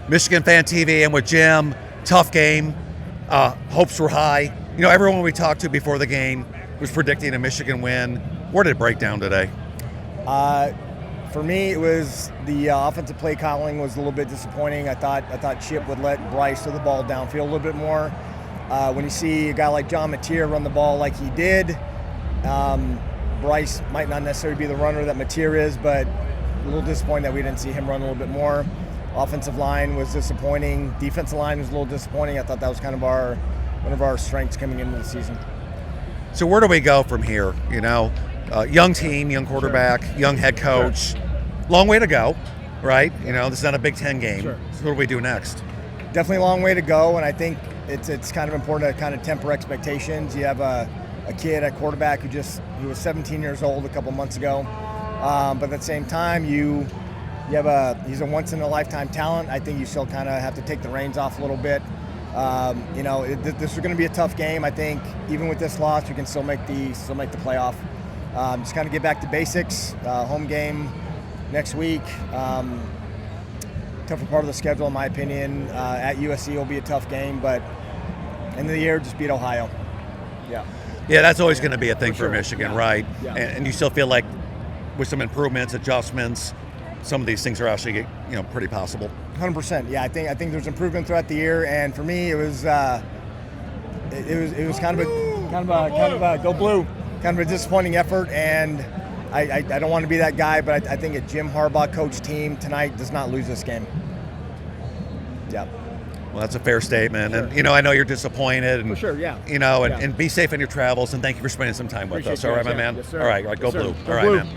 Michigan Fan TV, and with Jim. Tough game. Hopes were high. You know, everyone we talked to before the game was predicting a Michigan win. Where did it break down today? For me, it was the offensive play calling was a little bit disappointing. I thought Chip would let Bryce throw the ball downfield a little bit more. When you see a guy like John Mateer run the ball like he did, Bryce might not necessarily be the runner that Mateer is, but a little disappointed that we didn't see him run a little bit more. Offensive line was disappointing. Defensive line was a little disappointing. I thought that was kind of one of our strengths coming into the season. So where do we go from here? You know, young team, young quarterback, young head coach. Sure. Long way to go, right? You know, this is not a Big Ten game. Sure. So what do we do next? Definitely a long way to go, and I think it's kind of important to kind of temper expectations. You have a kid at quarterback who was 17 years old a couple months ago, but at the same time, he's a once-in-a-lifetime talent. I think you still kind of have to take the reins off a little bit. This is going to be a tough game. I think even with this loss, we can still make the playoff. Just kind of get back to basics. Home game next week. Tougher part of the schedule, in my opinion. At USC will be a tough game, but end of the year, just beat Ohio. Yeah. Yeah, that's always going to be a thing for sure. Michigan, Yeah. right? Yeah. And you still feel like with some improvements, adjustments, some of these things are actually, pretty possible. 100%. Yeah, I think there's improvement throughout the year, and for me, it was kind of a go blue, kind of a disappointing effort, and I don't want to be that guy, but I think a Jim Harbaugh coach team tonight does not lose this game. Yeah. Well, that's a fair statement, Sure. and I know you're disappointed, and For sure, yeah. And be safe in your travels, and thank you for spending some time with us. All right, my man. Yes, sir. All right, go Yes, sir. blue. Go All right, blue. man.